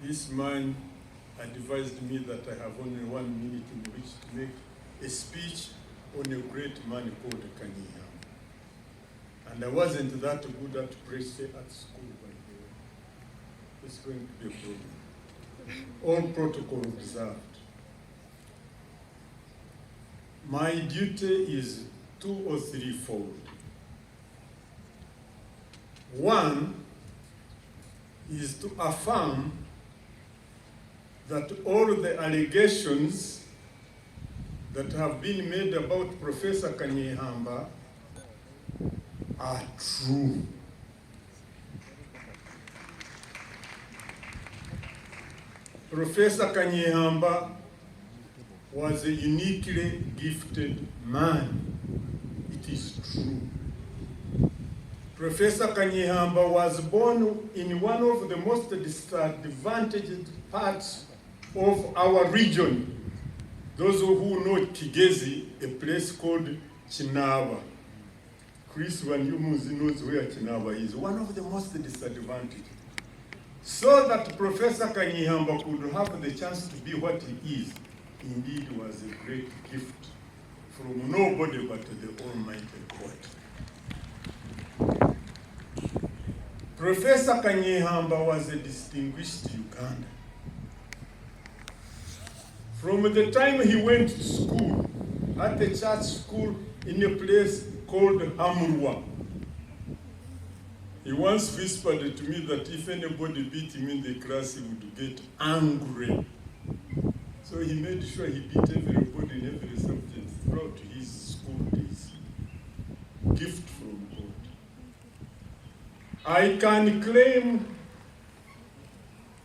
this man advised me that I have only 1 minute in which to make a speech on a great man called Kanyeihamba. And I wasn't that good at preaching at school, by the way. It's going to be a problem. All protocol observed. My duty is 2 or 3-fold. One is to affirm that all the allegations that have been made about Professor Kanyeihamba are true. Professor Kanyeihamba was a uniquely gifted man. It is true. Professor Kanyeihamba was born in one of the most disadvantaged parts of our region. Those who know Kigezi, a place called Chinaba. Chris Wanyumuzi knows where Chinaba is. One of the most disadvantaged. So that Professor Kanyeihamba could have the chance to be what he is, indeed was a great gift from nobody but the Almighty God. Professor Kanyeihamba was a distinguished Ugandan. From the time he went to school, at the church school in a place called Hamurwa, he once whispered to me that if anybody beat him in the class, he would get angry. So he made sure he beat everybody in every subject throughout his school days. Gift from God. I can claim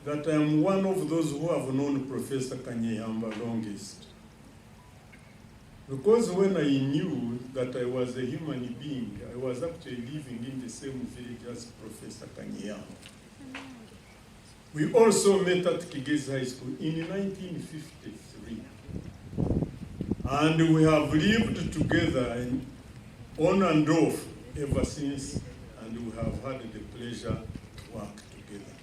that I am one of those who have known Professor Kanyeihamba longest. Because when I knew that I was a human being, I was actually living in the same village as Professor Kanyeihamba. We also met at Kigezi High School in 1953. And we have lived together on and off ever since, and we have had the pleasure to work together.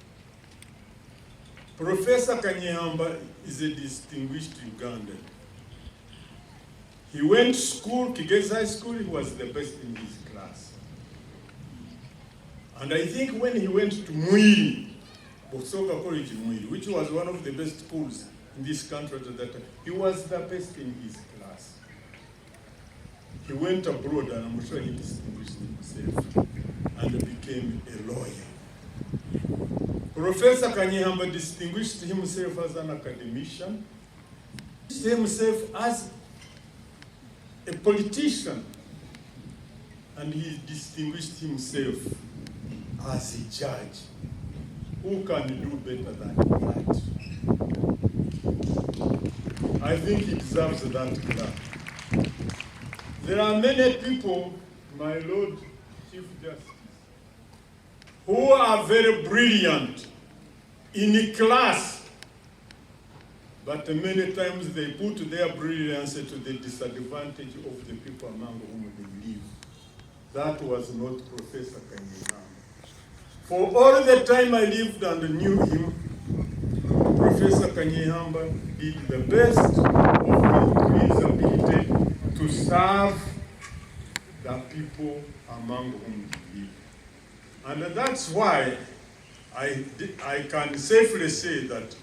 Professor Kanyeihamba is a distinguished Ugandan. He went to school, Kigezi High School, he was the best in his class. And I think when he went to Mwiri, Bosoka College Mwiri, which was one of the best schools in this country at that time, he was the best in his class. He went abroad, and I'm sure he distinguished himself and became a lawyer. Professor Kanyeihamba distinguished himself as an academician, himself as a politician, and he distinguished himself as a judge. Who can do better than that? I think he deserves that clap. There are many people, my Lord Chief Justice, who are very brilliant in class, but many times they put their brilliance to the disadvantage of the people among whom they live. That was not Professor Kanyeihamba. For all the time I lived and knew him, Professor Kanyeihamba did the best of his ability to serve the people among whom he lived. And that's why I can safely say that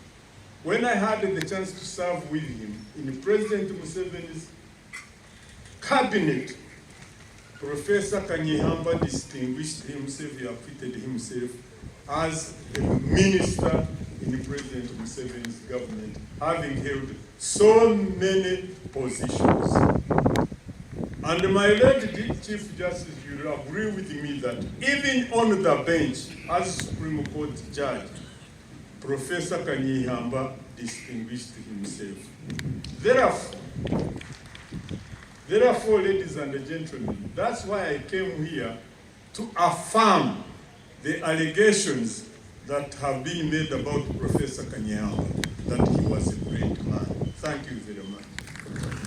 when I had the chance to serve with him in President Museveni's cabinet, Professor Kanyeihamba distinguished himself, he acquitted himself as a minister in President Museveni's government, having held so many positions. And my late Chief Justice, you'll agree with me that even on the bench as Supreme Court judge, Professor Kanyeihamba distinguished himself. Therefore, ladies and gentlemen, that's why I came here to affirm the allegations that have been made about Professor Kanyeihamba, that he was a great man. Thank you very much.